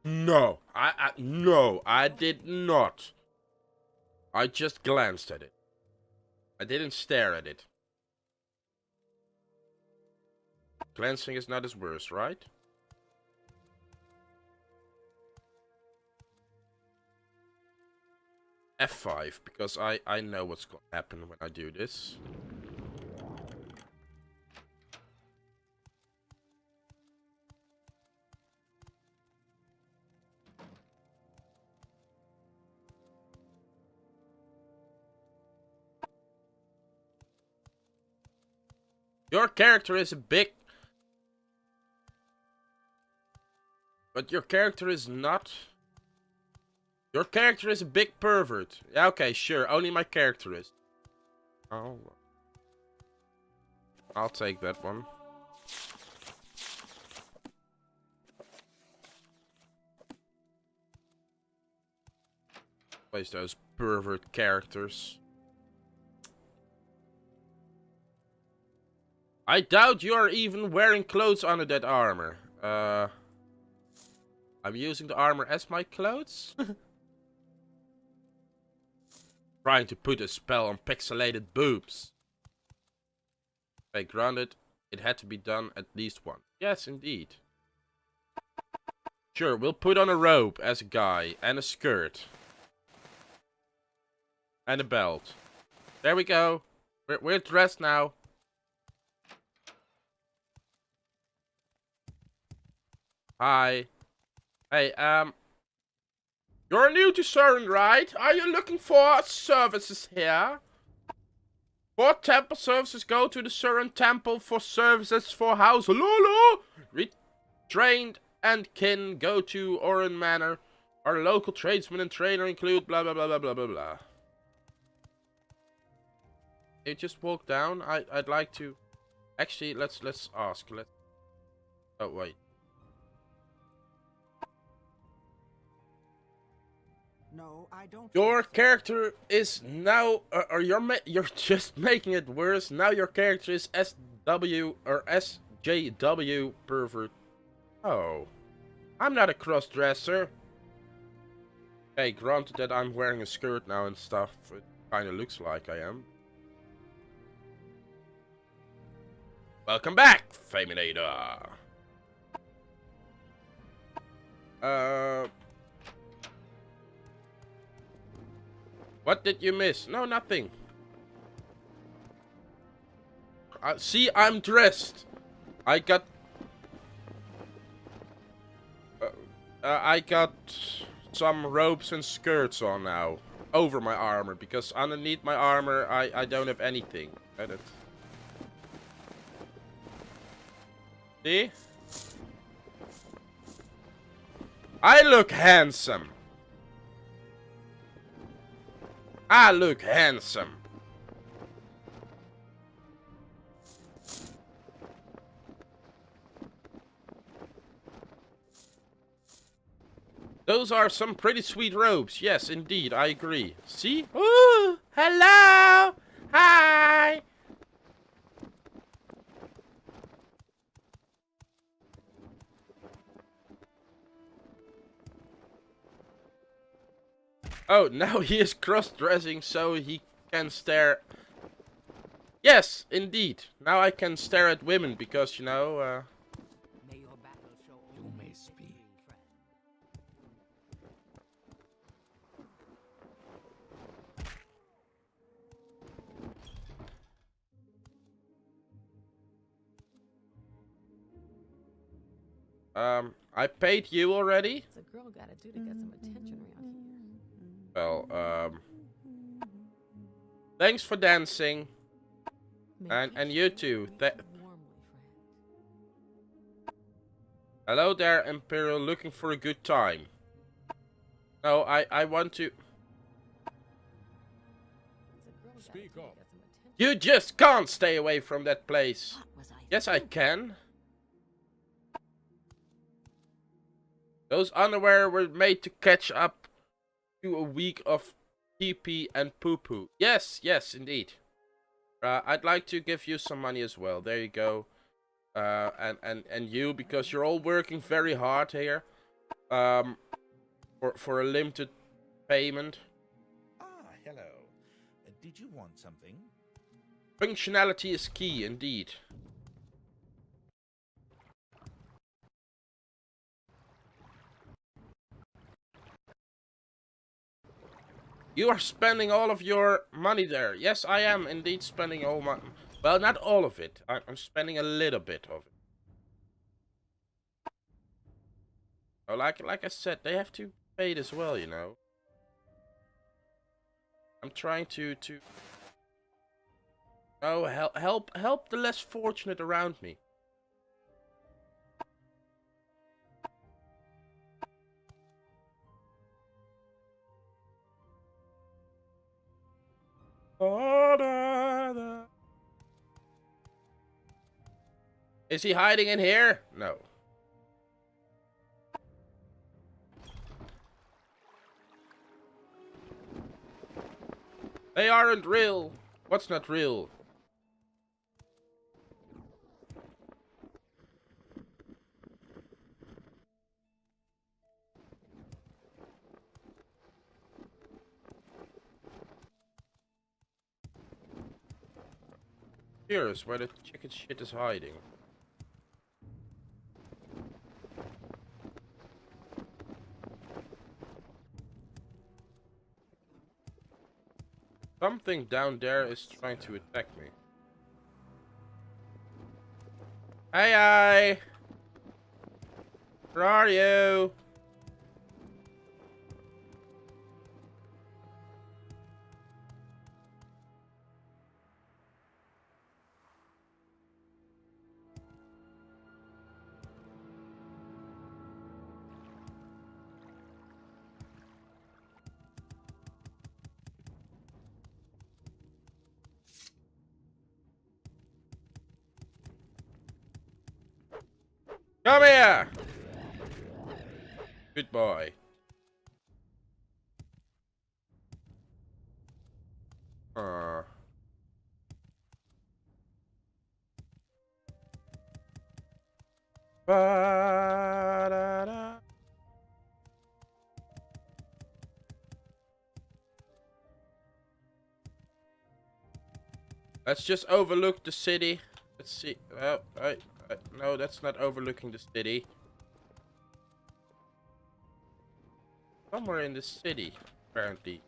No, no, I did not. I just glanced at it. I didn't stare at it. Glancing is not as worse, right? F5, because I know what's gonna happen when I do this. Your character is a big... But your character is not... Your character is a big pervert. Yeah, okay, sure. Only my character is. Oh. I'll take that one. Place those pervert characters. I doubt you are even wearing clothes under that armor. I'm using the armor as my clothes? Trying to put a spell on pixelated boobs. Okay, granted, it had to be done at least once. Yes, indeed. Sure, we'll put on a robe as a guy, and a skirt. And a belt. There we go. We're dressed now. Hi. Hey, you're new to CERN, right? Are you looking for services here? For temple services, go to the CERN temple. For services for house Lolo, retrained and kin, go to Oran Manor. Our local tradesmen and trainer include blah blah blah blah blah blah blah. You just walk down. I'd like to. Actually, let's ask. Oh wait. No, I don't. Your character is now, or you're just making it worse. Now your character is SW or SJW pervert. Oh, I'm not a cross-dresser. Okay, granted that I'm wearing a skirt now and stuff. It kind of looks like I am. Welcome back, Faminator. What did you miss? No, nothing. See, I'm dressed. I got some robes and skirts on now. Over my armor. Because underneath my armor, I don't have anything. Edit. See? I look handsome. I look handsome. Those are some pretty sweet robes. Yes, indeed, I agree. See? Ooh, hello. Hi. Oh, now he is cross-dressing so he can stare. Yes, indeed. Now I can stare at women because, you know, May your battle show You may speak. I paid you already. What's a girl gotta do to get some attention around here? Well, thanks for dancing. And you too. Hello there, Imperial. Looking for a good time. No, I want to. Speak up. You just can't stay away from that place. Yes, I can. Those underwear were made to catch up to a week of pee-pee and poo-poo. Yes, yes, indeed. I'd like to give you some money as well. There you go. And you, because you're all working very hard here. Um, for a limited payment. Ah, hello. Did you want something? Functionality is key, indeed. You are spending all of your money there. Yes, I am indeed spending all my... Well, not all of it. I'm spending a little bit of it. Oh, like I said, they have to pay it as well, you know. I'm trying to oh, help the less fortunate around me. Is he hiding in here? No. They aren't real. What's not real? Here's where the chicken shit is hiding. Something down there is trying to attack me. Hey, where are you? Come here! Good boy. Ba-da-da. Let's just overlook the city. Let's see. No, that's not overlooking the city. Somewhere in the city, apparently.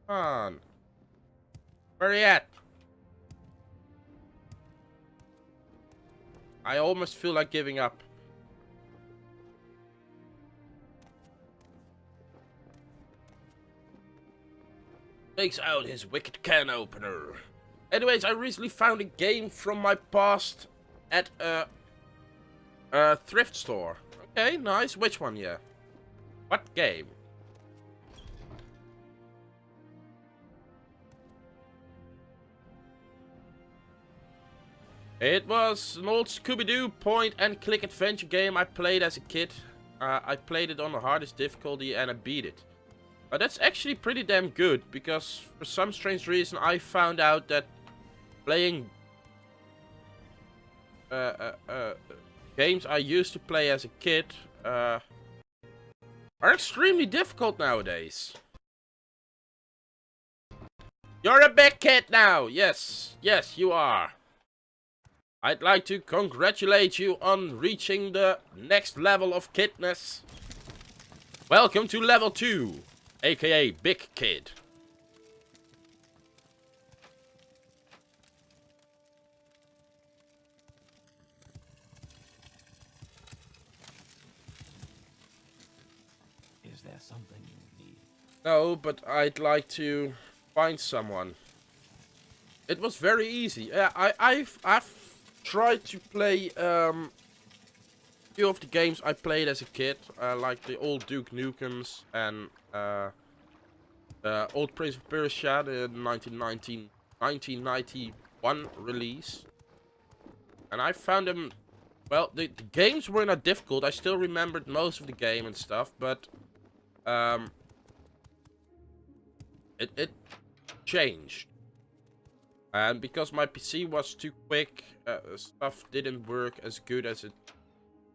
Come on. Where are you at? I almost feel like giving up. Takes out his wicked can opener. Anyways, I recently found a game from my past at a thrift store. Okay, nice. Which one, yeah? What game? It was an old Scooby-Doo point-and-click adventure game I played as a kid. I played it on the hardest difficulty and I beat it. That's actually pretty damn good, because for some strange reason I found out that playing games I used to play as a kid are extremely difficult nowadays. You're a big kid now! Yes, yes you are. I'd like to congratulate you on reaching the next level of kidness. Welcome to level 2, aka Big Kid. Is there something you need? No, but I'd like to find someone. It was very easy. I've tried to play few of the games I played as a kid, like the old Duke Nukems and old Prince of Persia, the 1991 release. And I found them, well, the games were not difficult. I still remembered most of the game and stuff, but it changed. And because my PC was too quick, stuff didn't work as good as it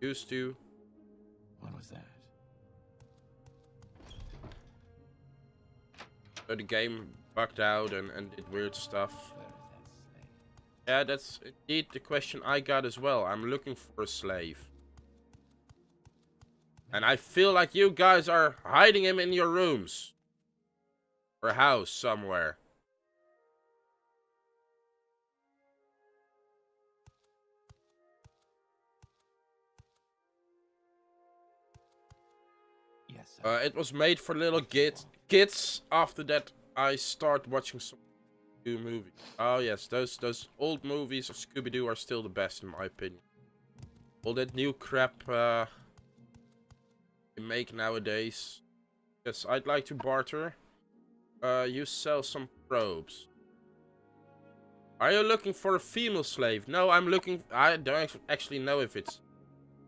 Used to. What was that? So the game bugged out and did weird stuff. Where is that slave? Yeah, that's indeed the question I got as well. I'm looking for a slave. And I feel like you guys are hiding him in your rooms. Or a house somewhere. Yes, sir. It was made for little kids. After that, I start watching some new movies. Oh yes, those old movies of Scooby-Doo are still the best in my opinion. All that new crap they make nowadays. Yes, I'd like to barter. You sell some probes. Are you looking for a female slave? No, I'm looking. I don't actually know if it's a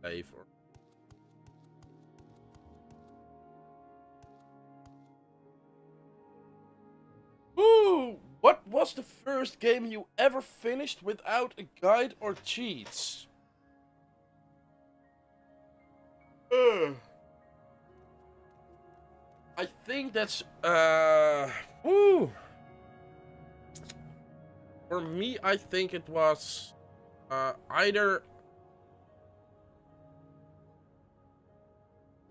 slave or. Ooh, what was the first game you ever finished without a guide or cheats? I think that's ooh. For me, I think it was either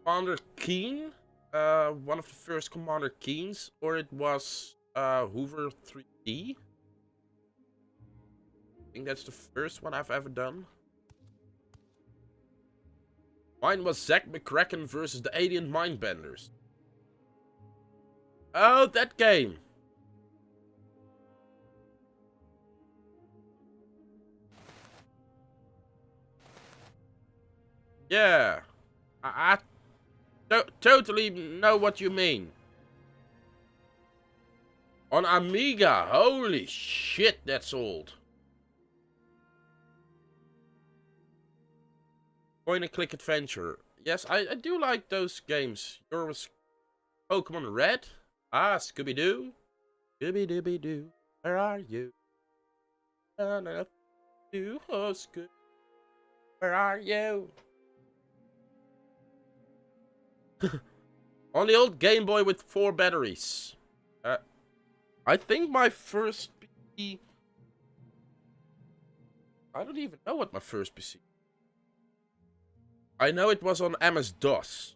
Commander Keen, one of the first Commander Keens, or it was Hoover 3D. I think that's the first one I've ever done. Mine was Zack McCracken versus the Alien Mindbenders. Oh, that game. Yeah. I totally know what you mean. On Amiga. Holy shit, that's old. Point and click adventure. Yes, I do like those games. Yours was Pokemon Red. Ah, Scooby-Doo. Scooby-Dooby-Doo. Where are you? Oh, Scooby. Where are you? On the old Game Boy with 4 batteries. I think my first PC... I don't even know what my first PC... I know it was on MS-DOS.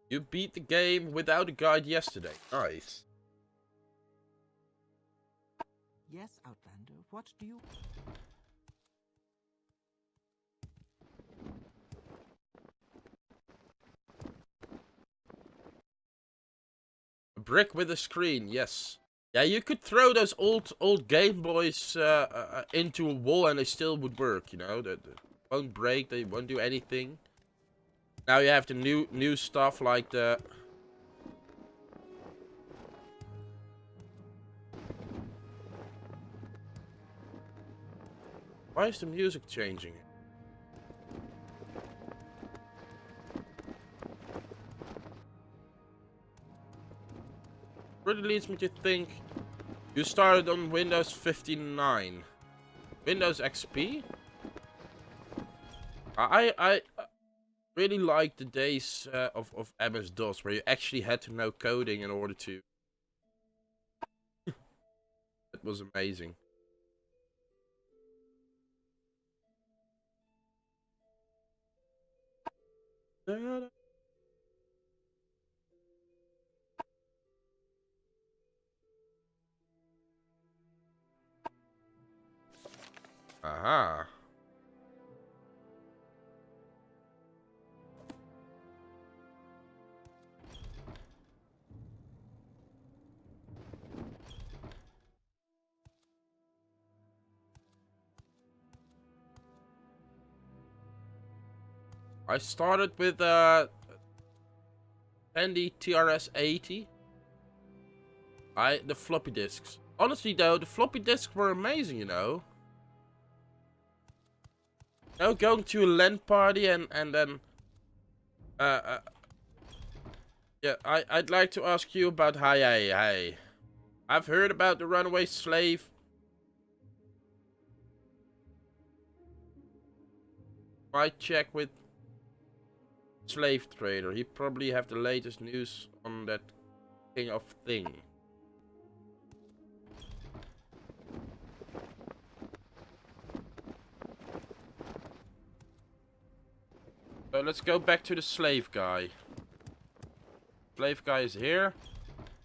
You beat the game without a guide yesterday. Nice. Yes, Outlander, what do you... A brick with a screen, yes. Yeah, you could throw those old Game Boys into a wall and they still would work, you know. They won't break, they won't do anything. Now you have the new stuff like the... Why is the music changing? Really leads me to think you started on Windows 59. Windows XP? I really like the days of MS-DOS where you actually had to know coding in order to... It was amazing. Aha. I started with Tandy TRS-80. The floppy disks. Honestly though, the floppy disks were amazing, you know. Going to a LAN party and then yeah, I'd like to ask you about hi. I've heard about the runaway slave. Might check with slave trader. He probably have the latest news on that king of thing. So let's go back to the slave guy. Slave guy is here.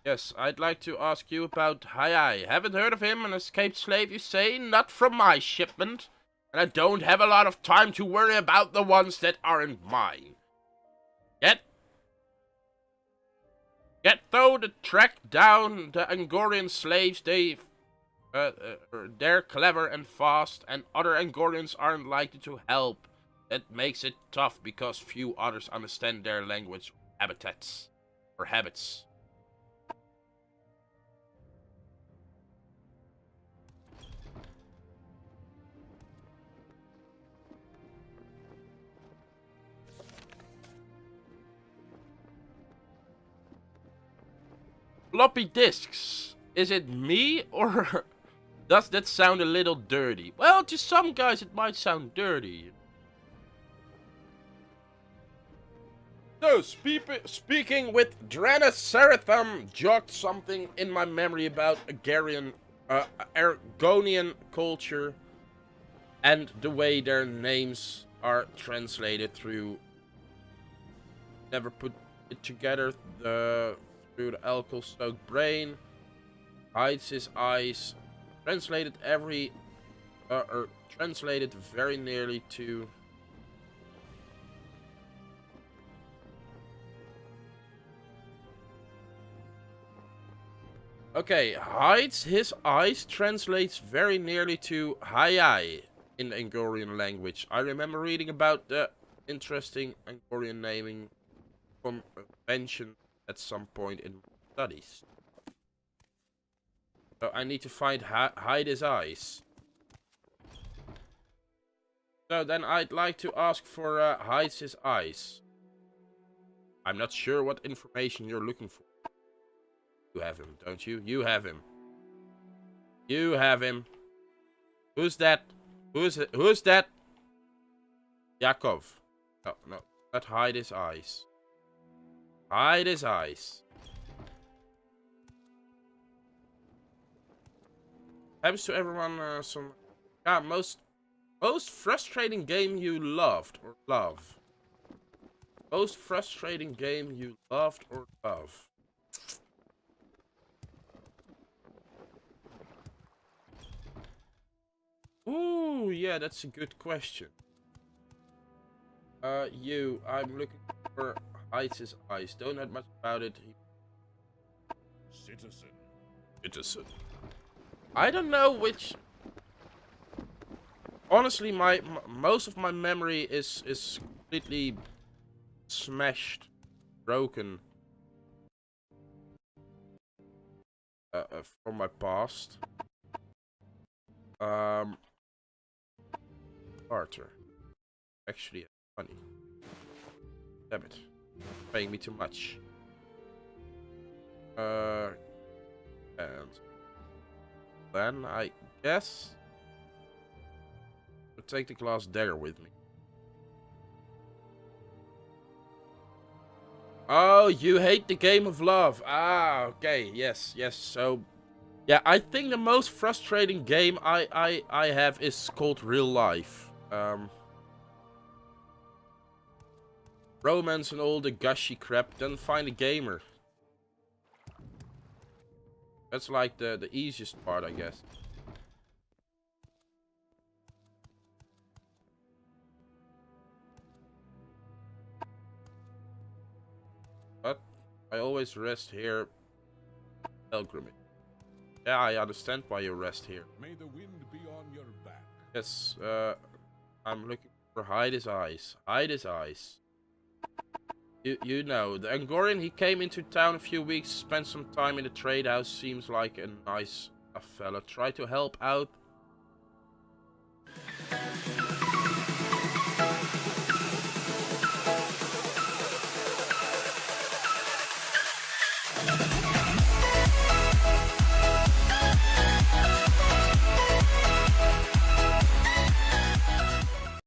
Yes, I'd like to ask you about Hai. Haven't heard of him, an escaped slave, you say? Not from my shipment. And I don't have a lot of time to worry about the ones that aren't mine. Get though to track down the Angorian slaves. They're clever and fast, and other Angorians aren't likely to help. That makes it tough because few others understand their language habits. Floppy disks. Is it me, or does that sound a little dirty? Well, to some guys it might sound dirty. So, speaking with Drana Seratham jogged something in my memory about Argonian culture and the way their names are translated through. Never put it together. Through the alcohol-soaked brain, hides his eyes. Translated translated very nearly to. Okay, hides his eyes translates very nearly to Hai in the Angorian language. I remember reading about the interesting Angorian naming convention at some point in studies. So I need to find hide his eyes. So then I'd like to ask for hides his eyes. I'm not sure what information you're looking for. You have him, don't you? You have him. You have him. Who's that? Who's that? Yakov. No, not hide his eyes. Hide his eyes. Happens to everyone some. Yeah, most frustrating game you loved or love. Most frustrating game you loved or love. Ooh, yeah, that's a good question. I'm looking for hides his eyes. Don't know much about it. Citizen. I don't know which. Honestly, most of my memory is completely smashed, broken from my past. Barter. Actually, money. Damn it. Paying me too much. And then I guess I'll take the glass dagger with me. Oh, you hate the game of love. Ah, okay. Yes. So, yeah, I think the most frustrating game I have is called Real Life. Romance and all the gushy crap. Then find a gamer. That's like the easiest part, I guess. But I always rest here. Pilgrimage. Yeah, I understand why you rest here. May the wind be on your back. Yes, I'm looking for hide his eyes. Hide his eyes. You know, the Angorian, he came into town a few weeks, spent some time in the trade house, seems like a nice fella. Tried to help out